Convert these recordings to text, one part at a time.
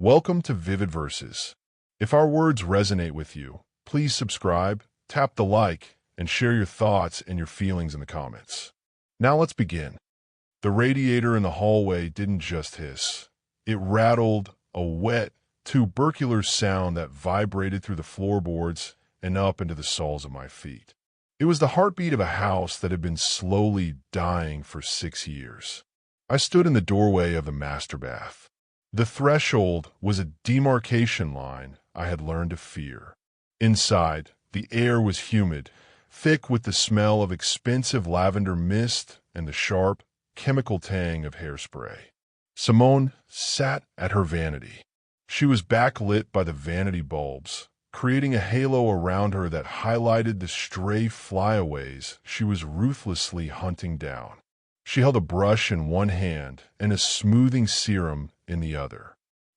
Welcome to Vivid Verses. If our words resonate with you, please subscribe, tap the like, and share your thoughts and your feelings in the comments. Now let's begin. The radiator in the hallway didn't just hiss. It rattled, a wet, tubercular sound that vibrated through the floorboards and up into the soles of my feet. It was the heartbeat of a house that had been slowly dying for 6 years. I stood in the doorway of the master bath. The threshold was a demarcation line I had learned to fear. Inside, the air was humid, thick with the smell of expensive lavender mist and the sharp, chemical tang of hairspray. Simone sat at her vanity. She was backlit by the vanity bulbs, creating a halo around her that highlighted the stray flyaways she was ruthlessly hunting down. She held a brush in one hand and a smoothing serum in the other.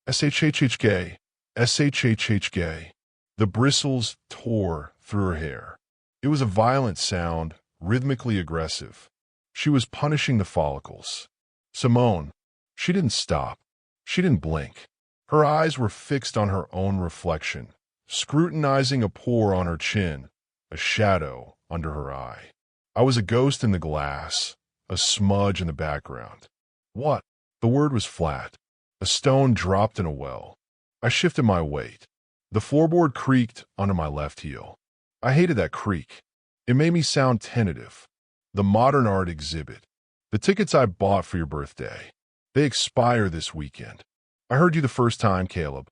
SHHHK, SHHHK. The bristles tore through her hair. It was a violent sound, rhythmically aggressive. She was punishing the follicles. Simone, she didn't stop. She didn't blink. Her eyes were fixed on her own reflection, scrutinizing a pore on her chin, a shadow under her eye. I was a ghost in the glass, a smudge in the background. What? The word was flat. A stone dropped in a well. I shifted my weight. The floorboard creaked under my left heel. I hated that creak. It made me sound tentative. The modern art exhibit. The tickets I bought for your birthday. They expire this weekend. I heard you the first time, Caleb.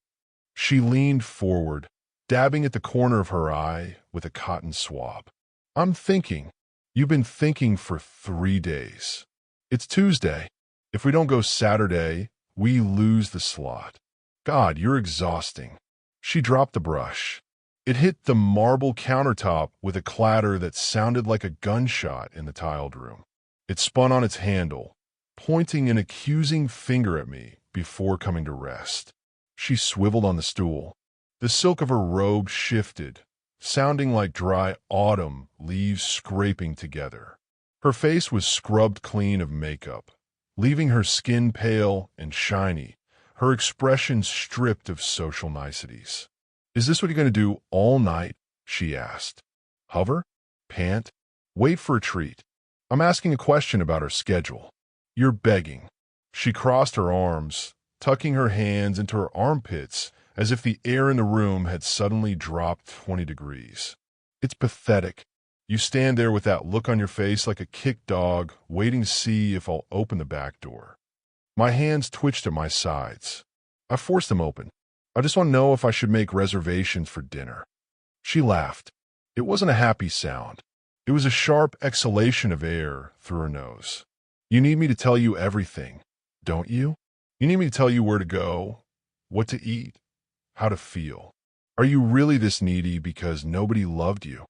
She leaned forward, dabbing at the corner of her eye with a cotton swab. I'm thinking. You've been thinking for 3 days. It's Tuesday. If we don't go Saturday, we lose the slot. God, you're exhausting. She dropped the brush. It hit the marble countertop with a clatter that sounded like a gunshot in the tiled room. It spun on its handle, pointing an accusing finger at me before coming to rest. She swiveled on the stool. The silk of her robe shifted, sounding like dry autumn leaves scraping together. Her face was scrubbed clean of makeup, leaving her skin pale and shiny, her expression stripped of social niceties. Is this what you're going to do all night? She asked. Hover? Pant? Wait for a treat. I'm asking a question about her schedule. You're begging. She crossed her arms, tucking her hands into her armpits as if the air in the room had suddenly dropped 20 degrees. It's pathetic. You stand there with that look on your face like a kicked dog, waiting to see if I'll open the back door. My hands twitched at my sides. I forced them open. I just want to know if I should make reservations for dinner. She laughed. It wasn't a happy sound. It was a sharp exhalation of air through her nose. You need me to tell you everything, don't you? You need me to tell you where to go, what to eat, how to feel. Are you really this needy because nobody loved you?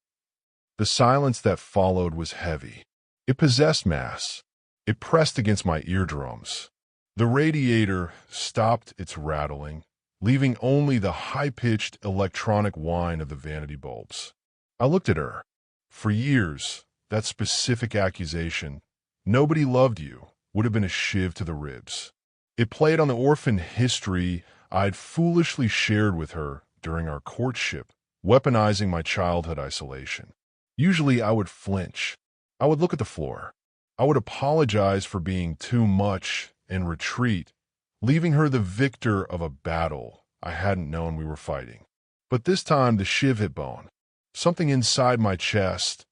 The silence that followed was heavy. It possessed mass. It pressed against my eardrums. The radiator stopped its rattling, leaving only the high-pitched electronic whine of the vanity bulbs. I looked at her. For years, that specific accusation, nobody loved you, would have been a shiv to the ribs. It played on the orphan history I'd foolishly shared with her during our courtship, weaponizing my childhood isolation. Usually I would flinch. I would look at the floor. I would apologize for being too much and retreat, leaving her the victor of a battle I hadn't known we were fighting. But this time the shiv hit bone. Something inside my chest,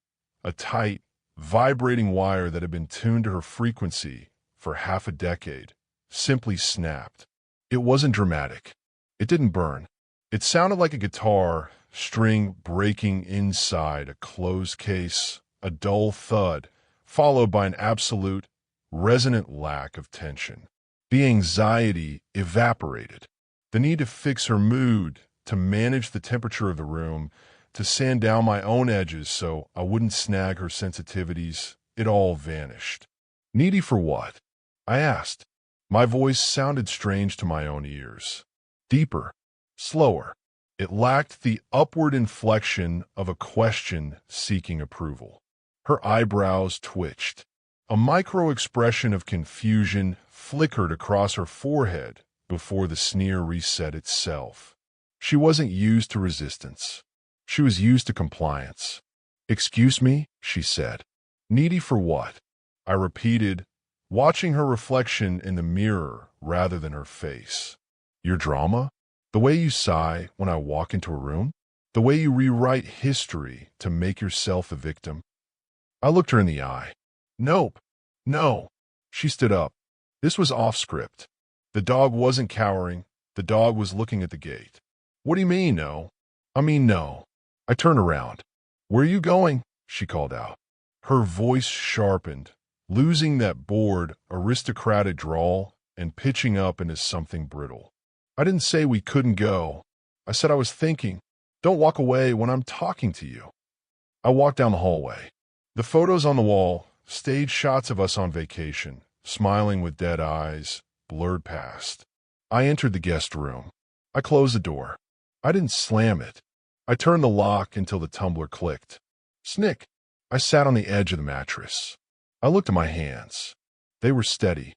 a tight, vibrating wire that had been tuned to her frequency for half a decade, simply snapped. It wasn't dramatic. It didn't burn. It sounded like a guitar string breaking inside a closed case, a dull thud, followed by an absolute, resonant lack of tension. The anxiety evaporated. The need to fix her mood, to manage the temperature of the room, to sand down my own edges so I wouldn't snag her sensitivities, it all vanished. Needy for what? I asked. My voice sounded strange to my own ears. Deeper, slower. It lacked the upward inflection of a question seeking approval. Her eyebrows twitched. A micro-expression of confusion flickered across her forehead before the sneer reset itself. She wasn't used to resistance. She was used to compliance. "Excuse me," she said. "Needy for what?" I repeated, watching her reflection in the mirror rather than her face. "Your drama? The way you sigh when I walk into a room? The way you rewrite history to make yourself the victim?" I looked her in the eye. "Nope. No." She stood up. This was off script. The dog wasn't cowering. The dog was looking at the gate. "What do you mean, no?" "I mean, no." I turned around. "Where are you going?" she called out. Her voice sharpened, losing that bored, aristocratic drawl and pitching up into something brittle. "I didn't say we couldn't go. I said I was thinking. Don't walk away when I'm talking to you." I walked down the hallway. The photos on the wall, stage shots of us on vacation, smiling with dead eyes, blurred past. I entered the guest room. I closed the door. I didn't slam it. I turned the lock until the tumbler clicked. Snick. I sat on the edge of the mattress. I looked at my hands. They were steady.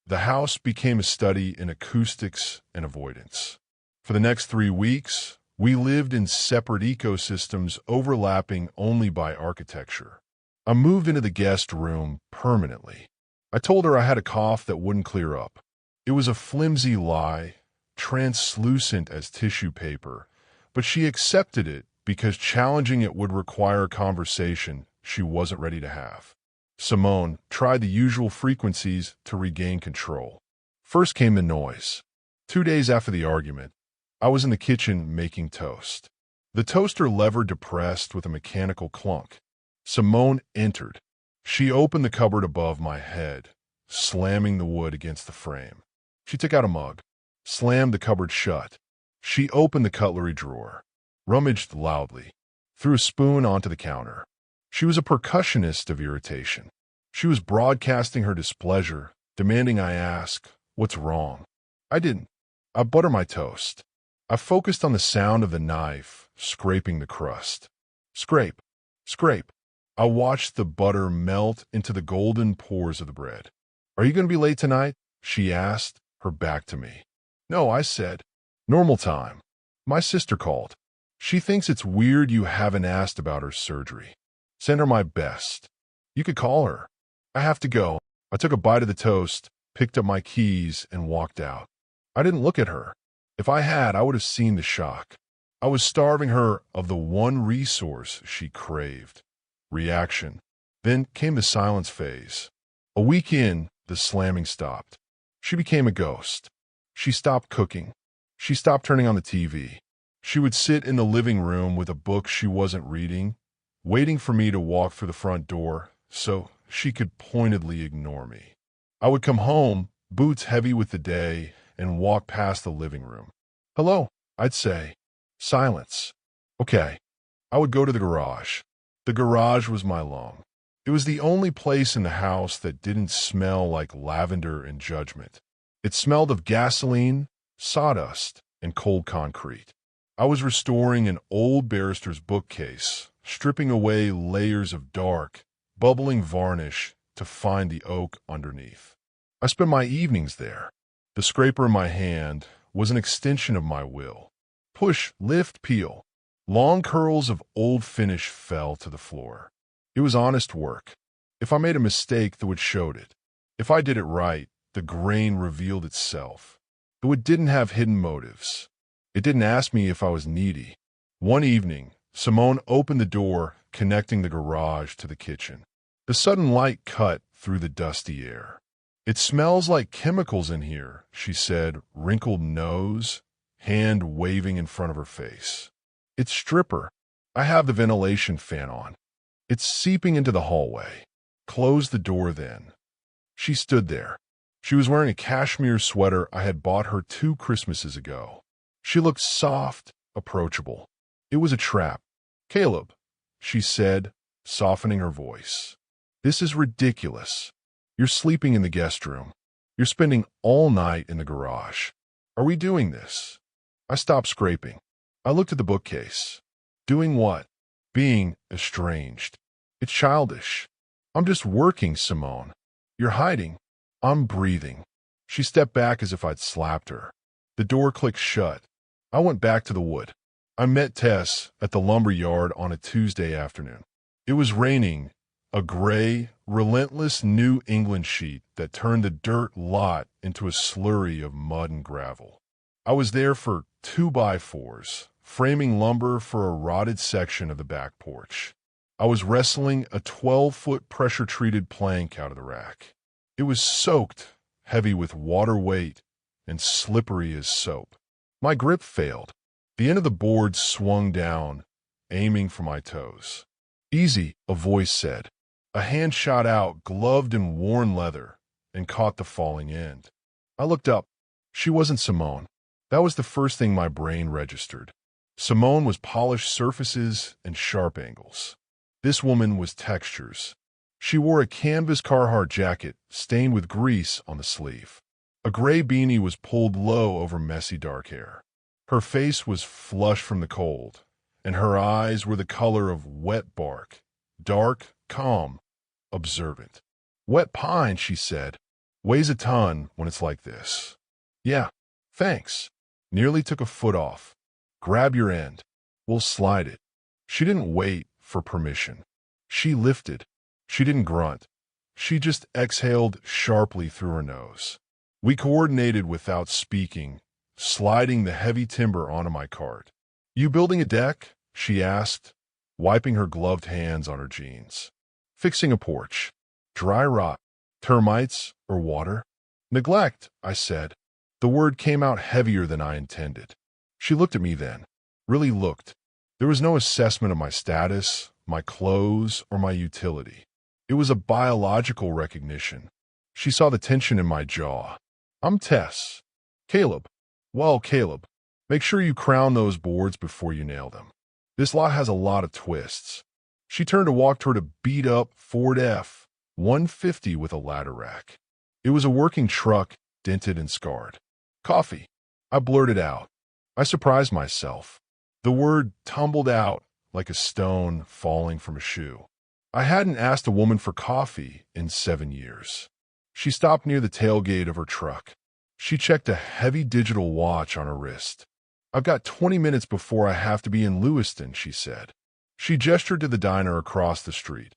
The house became a study in acoustics and avoidance. For the next 3 weeks, we lived in separate ecosystems overlapping only by architecture. I moved into the guest room permanently. I told her I had a cough that wouldn't clear up. It was a flimsy lie, translucent as tissue paper, but she accepted it because challenging it would require a conversation she wasn't ready to have. Simone tried the usual frequencies to regain control. First came the noise. 2 days after the argument, I was in the kitchen making toast. The toaster lever depressed with a mechanical clunk. Simone entered. She opened the cupboard above my head, slamming the wood against the frame. She took out a mug, slammed the cupboard shut. She opened the cutlery drawer, rummaged loudly, threw a spoon onto the counter. She was a percussionist of irritation. She was broadcasting her displeasure, demanding I ask, "What's wrong?" I didn't. I buttered my toast. I focused on the sound of the knife scraping the crust. Scrape, scrape. I watched the butter melt into the golden pores of the bread. "Are you going to be late tonight?" she asked, her back to me. "No," I said. "Normal time. My sister called. She thinks it's weird you haven't asked about her surgery. Send her my best. You could call her." "I have to go." I took a bite of the toast, picked up my keys, and walked out. I didn't look at her. If I had, I would have seen the shock. I was starving her of the one resource she craved. Reaction. Then came the silence phase. A week in, the slamming stopped. She became a ghost. She stopped cooking. She stopped turning on the TV. She would sit in the living room with a book she wasn't reading, waiting for me to walk through the front door so she could pointedly ignore me. I would come home, boots heavy with the day, and walk past the living room. "Hello," I'd say. Silence. "Okay." I would go to the garage. The garage was my lung. It was the only place in the house that didn't smell like lavender and judgment. It smelled of gasoline, sawdust, and cold concrete. I was restoring an old barrister's bookcase, stripping away layers of dark, bubbling varnish to find the oak underneath. I spent my evenings there. The scraper in my hand was an extension of my will. Push, lift, peel. Long curls of old finish fell to the floor. It was honest work. If I made a mistake, the wood showed it. If I did it right, the grain revealed itself. The wood didn't have hidden motives. It didn't ask me if I was needy. One evening, Simone opened the door connecting the garage to the kitchen. The sudden light cut through the dusty air. "It smells like chemicals in here," she said, wrinkled nose, hand waving in front of her face. "It's stripper. I have the ventilation fan on. It's seeping into the hallway." Close the door then. She stood there. She was wearing a cashmere sweater I had bought her 2 Christmases ago. She looked soft, approachable. It was a trap. "Caleb," she said, softening her voice. "This is ridiculous. You're sleeping in the guest room. You're spending all night in the garage. Are we doing this?" I stopped scraping. I looked at the bookcase. Doing what? Being estranged. It's childish. "I'm just working, Simone." "You're hiding." "I'm breathing." She stepped back as if I'd slapped her. The door clicked shut. I went back to the wood. I met Tess at the lumber yard on a Tuesday afternoon. It was raining, a gray, relentless New England sheet that turned the dirt lot into a slurry of mud and gravel. I was there for 2x4s, framing lumber for a rotted section of the back porch. I was wrestling a 12-foot pressure-treated plank out of the rack. It was soaked, heavy with water weight, and slippery as soap. My grip failed. The end of the board swung down, aiming for my toes. "Easy," a voice said. A hand shot out, gloved in worn leather, and caught the falling end. I looked up. She wasn't Simone. That was the first thing my brain registered. Simone was polished surfaces and sharp angles. This woman was textures. She wore a canvas Carhartt jacket stained with grease on the sleeve. A gray beanie was pulled low over messy dark hair. Her face was flushed from the cold, and her eyes were the color of wet bark, dark, calm, observant. "Wet pine," she said. "Weighs a ton when it's like this." "Yeah, thanks." Nearly took a foot off. "Grab your end. We'll slide it." She didn't wait for permission. She lifted. She didn't grunt. She just exhaled sharply through her nose. We coordinated without speaking, sliding the heavy timber onto my cart. "You building a deck?" she asked, wiping her gloved hands on her jeans. "Fixing a porch. Dry rot. Termites or water?" "Neglect," I said. The word came out heavier than I intended. She looked at me then. Really looked. There was no assessment of my status, my clothes, or my utility. It was a biological recognition. She saw the tension in my jaw. "I'm Tess." "Caleb." "Well, Caleb, make sure you crown those boards before you nail them. This lot has a lot of twists." She turned to walk toward a beat-up Ford F-150 with a ladder rack. It was a working truck, dented and scarred. "Coffee," I blurted out. I surprised myself. The word tumbled out like a stone falling from a shoe. I hadn't asked a woman for coffee in 7 years. She stopped near the tailgate of her truck. She checked a heavy digital watch on her wrist. "I've got 20 minutes before I have to be in Lewiston," she said. She gestured to the diner across the street,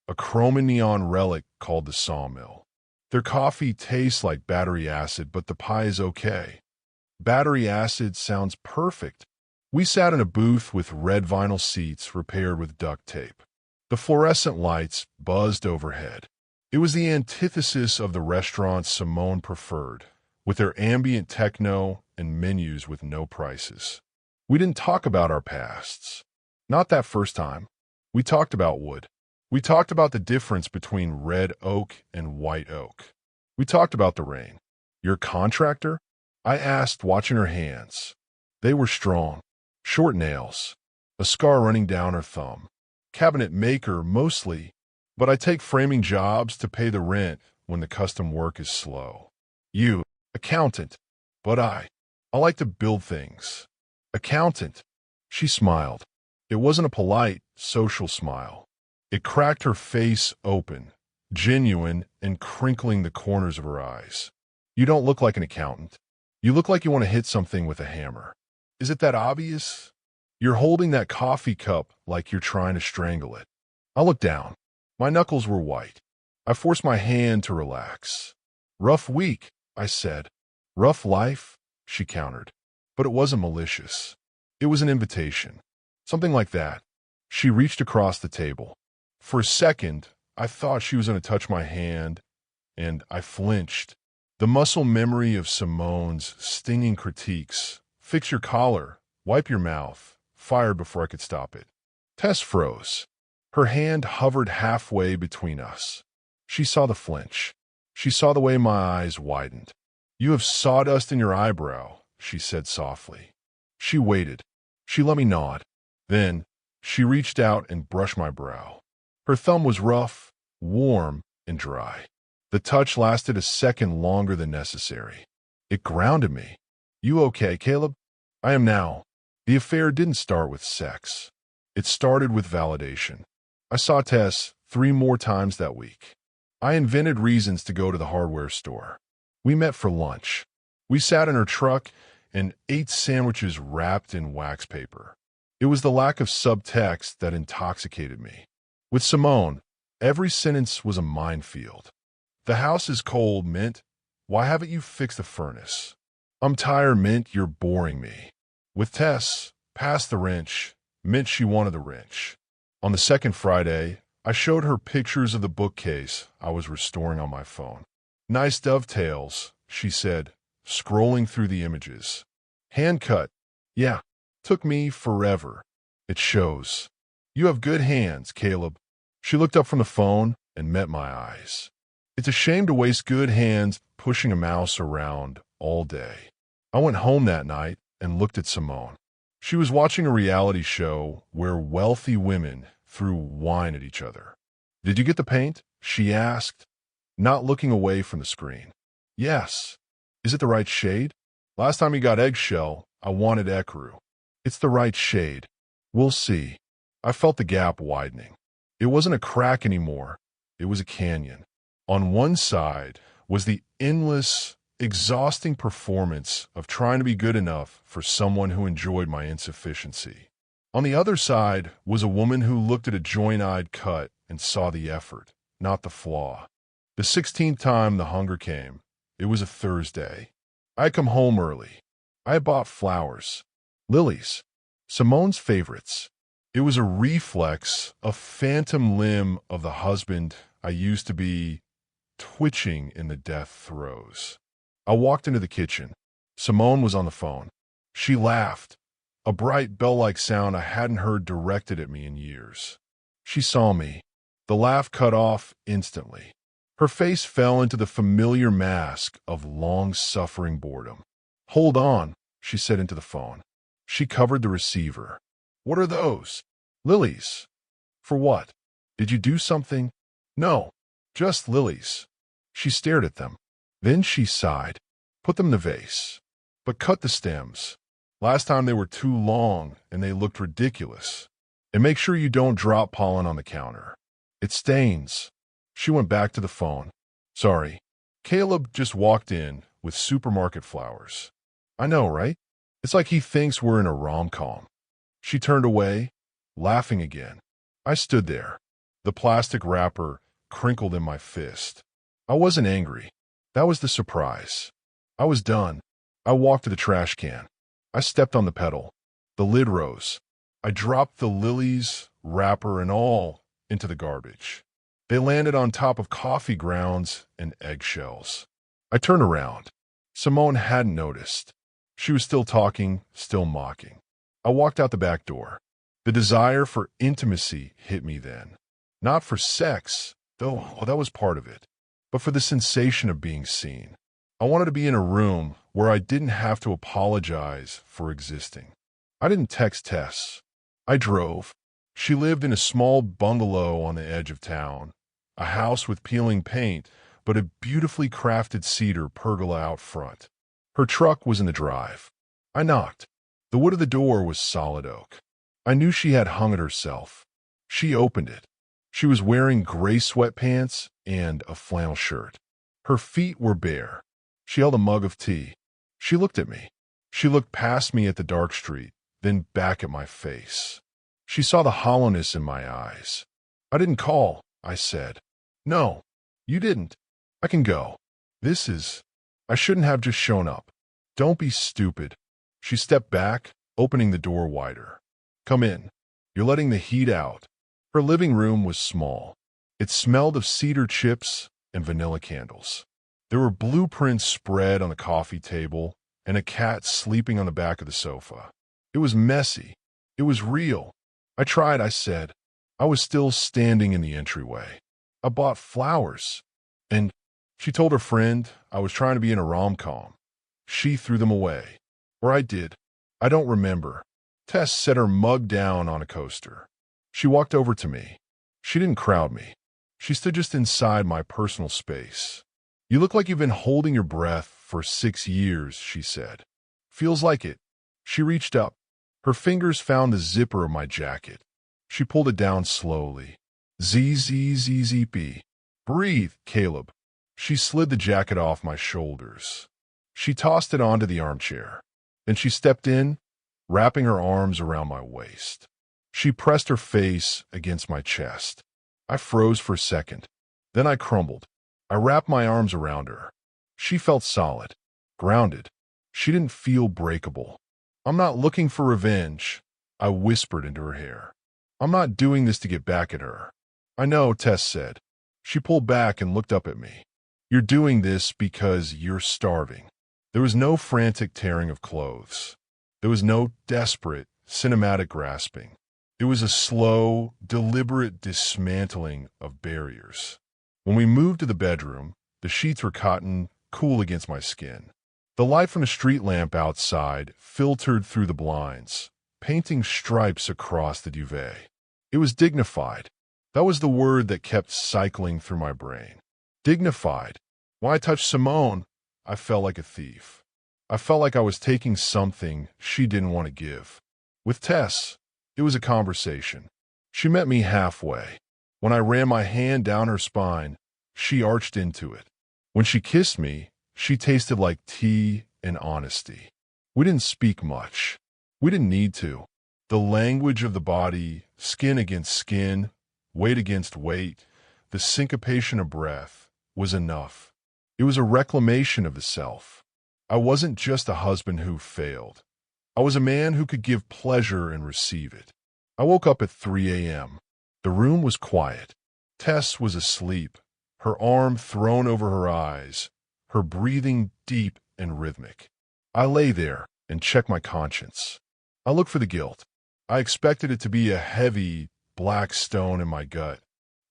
a chrome and neon relic called the Sawmill. "Their coffee tastes like battery acid, but the pie is okay." Battery acid sounds perfect. We sat in a booth with red vinyl seats repaired with duct tape. The fluorescent lights buzzed overhead. It was the antithesis of the restaurants Simone preferred, with their ambient techno and menus with no prices. We didn't talk about our pasts. Not that first time. We talked about wood. We talked about the difference between red oak and white oak. We talked about the rain. "Your contractor?" I asked, watching her hands. They were strong. Short nails. A scar running down her thumb. Cabinet maker, mostly. But I take framing jobs to pay the rent when the custom work is slow. "You, accountant." "But I like to build things." "Accountant." She smiled. It wasn't a polite, social smile. It cracked her face open, genuine and crinkling the corners of her eyes. "You don't look like an accountant. You look like you want to hit something with a hammer. Is it that obvious? You're holding that coffee cup like you're trying to strangle it." I looked down. My knuckles were white. I forced my hand to relax. "Rough week," I said. "Rough life," she countered. But it wasn't malicious. It was an invitation. Something like that. She reached across the table. For a second, I thought she was going to touch my hand, and I flinched. The muscle memory of Simone's stinging critiques, "Fix your collar, wipe your mouth," fired before I could stop it. Tess froze. Her hand hovered halfway between us. She saw the flinch. She saw the way my eyes widened. "You have sawdust in your eyebrow," she said softly. She waited. She let me nod. Then, she reached out and brushed my brow. Her thumb was rough, warm, and dry. The touch lasted a second longer than necessary. It grounded me. "You okay, Caleb?" "I am now." The affair didn't start with sex. It started with validation. I saw Tess 3 more times that week. I invented reasons to go to the hardware store. We met for lunch. We sat in her truck and ate sandwiches wrapped in wax paper. It was the lack of subtext that intoxicated me. With Simone, every sentence was a minefield. The house is cold, Mint. Why haven't you fixed the furnace? I'm tired, Mint. You're boring me. With Tess, pass the wrench. Mint, she wanted the wrench. On the second Friday, I showed her pictures of the bookcase I was restoring on my phone. Nice dovetails, she said, scrolling through the images. Hand cut. Yeah, took me forever. It shows. You have good hands, Caleb. She looked up from the phone and met my eyes. It's a shame to waste good hands pushing a mouse around all day. I went home that night and looked at Simone. She was watching a reality show where wealthy women threw wine at each other. Did you get the paint? She asked, not looking away from the screen. Yes. Is it the right shade? Last time you got eggshell, I wanted ecru. It's the right shade. We'll see. I felt the gap widening. It wasn't a crack anymore. It was a canyon. On one side was the endless, exhausting performance of trying to be good enough for someone who enjoyed my insufficiency. On the other side was a woman who looked at a joint-eyed cut and saw the effort, not the flaw. The 16th time the hunger came, it was a Thursday. I had come home early. I had bought flowers. Lilies. Simone's favorites. It was a reflex, a phantom limb of the husband I used to be, twitching in the death throes. I walked into the kitchen. Simone was on the phone. She laughed, a bright bell-like sound I hadn't heard directed at me in years. She saw me. The laugh cut off instantly. Her face fell into the familiar mask of long-suffering boredom. Hold on, she said into the phone. She covered the receiver. What are those? Lilies. For what? Did you do something? No, just lilies. She stared at them. Then she sighed. Put them in the vase. But cut the stems. Last time they were too long and they looked ridiculous. And make sure you don't drop pollen on the counter. It stains. She went back to the phone. Sorry. Caleb just walked in with supermarket flowers. I know, right? It's like he thinks we're in a rom-com. She turned away, laughing again. I stood there. The plastic wrapper crinkled in my fist. I wasn't angry. That was the surprise. I was done. I walked to the trash can. I stepped on the pedal. The lid rose. I dropped the lilies, wrapper, and all into the garbage. They landed on top of coffee grounds and eggshells. I turned around. Simone hadn't noticed. She was still talking, still mocking. I walked out the back door. The desire for intimacy hit me then. Not for sex, though that was part of it, but for the sensation of being seen. I wanted to be in a room where I didn't have to apologize for existing. I didn't text Tess. I drove. She lived in a small bungalow on the edge of town, a house with peeling paint, but a beautifully crafted cedar pergola out front. Her truck was in the drive. I knocked. The wood of the door was solid oak. I knew she had hung it herself. She opened it. She was wearing gray sweatpants and a flannel shirt. Her feet were bare. She held a mug of tea. She looked at me. She looked past me at the dark street, then back at my face. She saw the hollowness in my eyes. I didn't call, I said. No, you didn't. I can go. I shouldn't have just shown up. Don't be stupid. She stepped back, opening the door wider. Come in. You're letting the heat out. Her living room was small. It smelled of cedar chips and vanilla candles. There were blueprints spread on the coffee table and a cat sleeping on the back of the sofa. It was messy. It was real. I tried, I said. I was still standing in the entryway. I bought flowers. And she told her friend I was trying to be in a rom-com. She threw them away. Or I did. I don't remember. Tess set her mug down on a coaster. She walked over to me. She didn't crowd me. She stood just inside my personal space. You look like you've been holding your breath for 6 years, she said. Feels like it. She reached up. Her fingers found the zipper of my jacket. She pulled it down slowly. Z-Z-Z-Z-P. Breathe, Caleb. She slid the jacket off my shoulders. She tossed it onto the armchair. Then she stepped in, wrapping her arms around my waist. She pressed her face against my chest. I froze for a second. Then I crumbled. I wrapped my arms around her. She felt solid, grounded. She didn't feel breakable. "I'm not looking for revenge," I whispered into her hair. "I'm not doing this to get back at her." "I know," Tess said. She pulled back and looked up at me. "You're doing this because you're starving." There was no frantic tearing of clothes. There was no desperate, cinematic grasping. It was a slow, deliberate dismantling of barriers. When we moved to the bedroom, the sheets were cotton, cool against my skin. The light from a street lamp outside filtered through the blinds, painting stripes across the duvet. It was dignified. That was the word that kept cycling through my brain. Dignified. When I touched Simone, I felt like a thief. I felt like I was taking something she didn't want to give. With Tess, it was a conversation. She met me halfway. When I ran my hand down her spine, she arched into it. When she kissed me, she tasted like tea and honesty. We didn't speak much. We didn't need to. The language of the body, skin against skin, weight against weight, the syncopation of breath, was enough. It was a reclamation of the self. I wasn't just a husband who failed. I was a man who could give pleasure and receive it. I woke up at 3 a.m. The room was quiet. Tess was asleep, her arm thrown over her eyes, her breathing deep and rhythmic. I lay there and checked my conscience. I looked for the guilt. I expected it to be a heavy, black stone in my gut,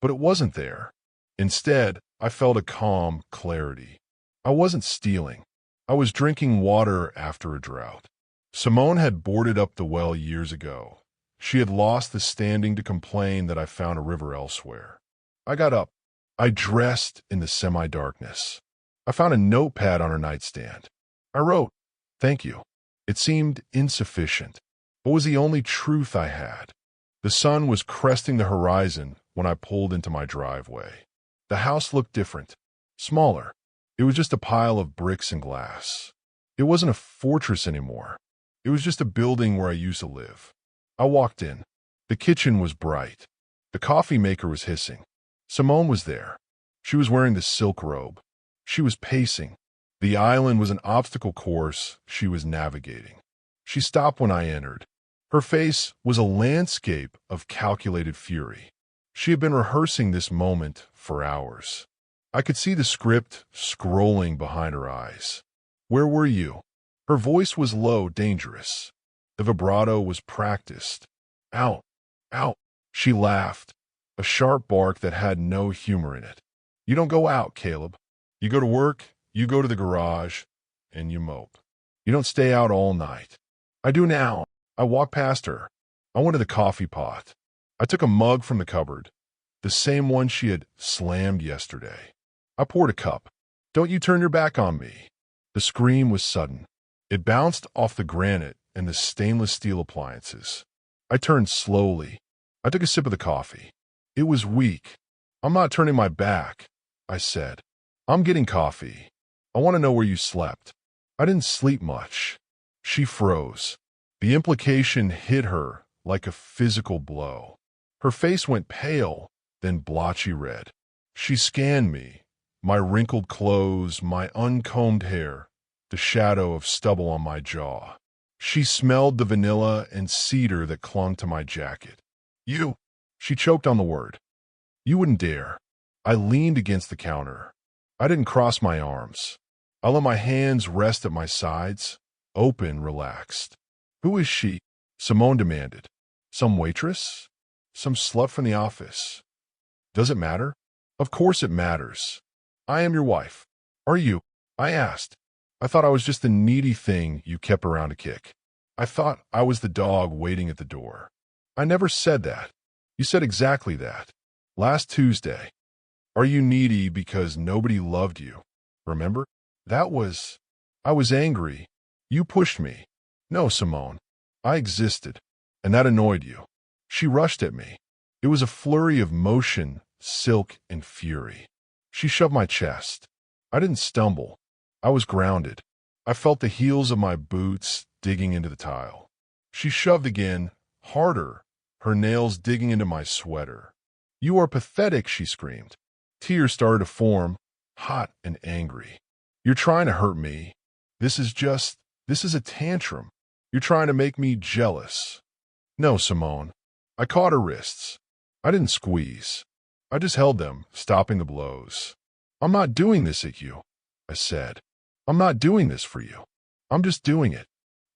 but it wasn't there. Instead, I felt a calm clarity. I wasn't stealing. I was drinking water after a drought. Simone had boarded up the well years ago. She had lost the standing to complain that I found a river elsewhere. I got up. I dressed in the semi-darkness. I found a notepad on her nightstand. I wrote, "Thank you." It seemed insufficient. What was the only truth I had? The sun was cresting the horizon when I pulled into my driveway. The house looked different, smaller. It was just a pile of bricks and glass. It wasn't a fortress anymore. It was just a building where I used to live. I walked in. The kitchen was bright. The coffee maker was hissing. Simone was there. She was wearing the silk robe. She was pacing. The island was an obstacle course she was navigating. She stopped when I entered. Her face was a landscape of calculated fury. She had been rehearsing this moment for hours. I could see the script scrolling behind her eyes. "Where were you?" Her voice was low, dangerous. The vibrato was practiced. "Out, out." She laughed, a sharp bark that had no humor in it. "You don't go out, Caleb. You go to work, you go to the garage, and you mope. You don't stay out all night." "I do now." I walked past her. I went to the coffee pot. I took a mug from the cupboard, the same one she had slammed yesterday. I poured a cup. "Don't you turn your back on me." The scream was sudden. It bounced off the granite and the stainless steel appliances. I turned slowly. I took a sip of the coffee. It was weak. "I'm not turning my back," I said. "I'm getting coffee. I want to know where you slept." "I didn't sleep much." She froze. The implication hit her like a physical blow. Her face went pale, then blotchy red. She scanned me, my wrinkled clothes, my uncombed hair, the shadow of stubble on my jaw. She smelled the vanilla and cedar that clung to my jacket. "You," she choked on the word. "You wouldn't dare." I leaned against the counter. I didn't cross my arms. I let my hands rest at my sides, open, relaxed. "Who is she?" Simone demanded. "Some waitress? Some slut from the office? Does it matter?" "Of course it matters. I am your wife." "Are you?" I asked. "I thought I was just the needy thing you kept around to kick. I thought I was the dog waiting at the door." "I never said that." "You said exactly that. Last Tuesday. Are you needy because nobody loved you? Remember? I was angry. You pushed me." "No, Simone. I existed, and that annoyed you." She rushed at me. It was a flurry of motion, silk, and fury. She shoved my chest. I didn't stumble. I was grounded. I felt the heels of my boots digging into the tile. She shoved again, harder, her nails digging into my sweater. "You are pathetic," she screamed. Tears started to form, hot and angry. "You're trying to hurt me. This is a tantrum. You're trying to make me jealous." "No, Simone." I caught her wrists. I didn't squeeze. I just held them, stopping the blows. "I'm not doing this at you," I said. "I'm not doing this for you. I'm just doing it."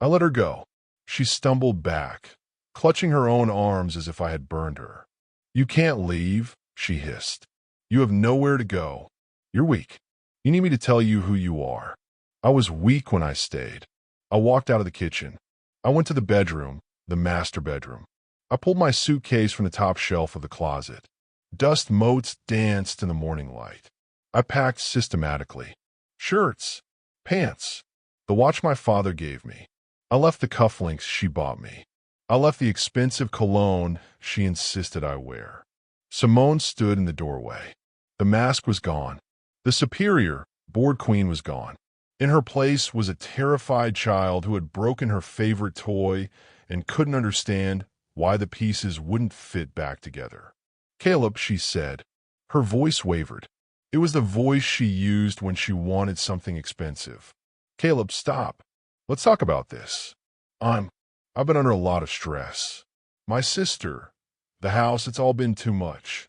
I let her go. She stumbled back, clutching her own arms as if I had burned her. "You can't leave," she hissed. "You have nowhere to go. You're weak. You need me to tell you who you are." I was weak when I stayed. I walked out of the kitchen. I went to the bedroom, the master bedroom. I pulled my suitcase from the top shelf of the closet. Dust motes danced in the morning light. I packed systematically. Shirts, pants, the watch my father gave me. I left the cufflinks she bought me. I left the expensive cologne she insisted I wear. Simone stood in the doorway. The mask was gone. The superior, bored queen was gone. In her place was a terrified child who had broken her favorite toy and couldn't understand why the pieces wouldn't fit back together. "Caleb," she said. Her voice wavered. It was the voice she used when she wanted something expensive. "Caleb, stop. Let's talk about this. I've been under a lot of stress. My sister, the house, it's all been too much."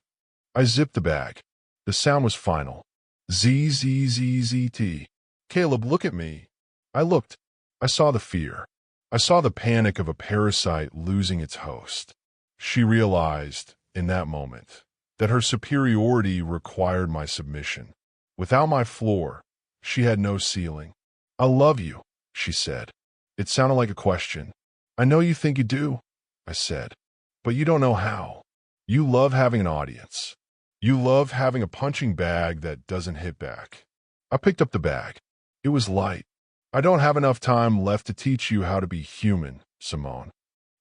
I zipped the bag. The sound was final. Z-Z-Z-Z-T. "Caleb, look at me." I looked. I saw the fear. I saw the panic of a parasite losing its host. She realized, in that moment, that her superiority required my submission. Without my floor, she had no ceiling. "I love you," she said. It sounded like a question. "I know you think you do," I said, "but you don't know how. You love having an audience. You love having a punching bag that doesn't hit back." I picked up the bag. It was light. "I don't have enough time left to teach you how to be human, Simone."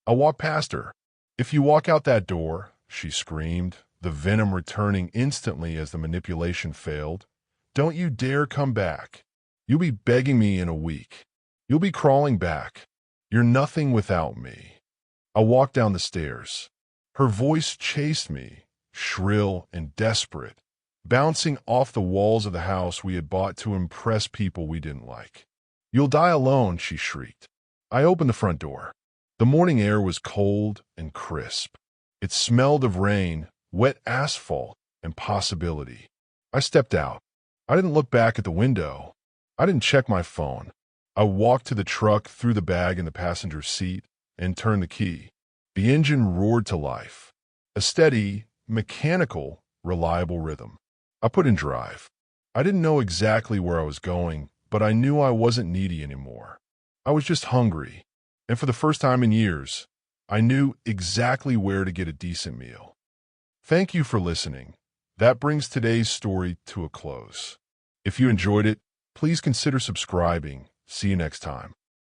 I walked past her. "If you walk out that door," she screamed, the venom returning instantly as the manipulation failed, "don't you dare come back. You'll be begging me in a week. You'll be crawling back. You're nothing without me." I walked down the stairs. Her voice chased me, shrill and desperate, bouncing off the walls of the house we had bought to impress people we didn't like. "You'll die alone," she shrieked. I opened the front door. The morning air was cold and crisp. It smelled of rain, wet asphalt, and possibility. I stepped out. I didn't look back at the window. I didn't check my phone. I walked to the truck, threw the bag in the passenger seat, and turned the key. The engine roared to life. A steady, mechanical, reliable rhythm. I put in drive. I didn't know exactly where I was going, but I knew I wasn't needy anymore. I was just hungry. And for the first time in years, I knew exactly where to get a decent meal. Thank you for listening. That brings today's story to a close. If you enjoyed it, please consider subscribing. See you next time.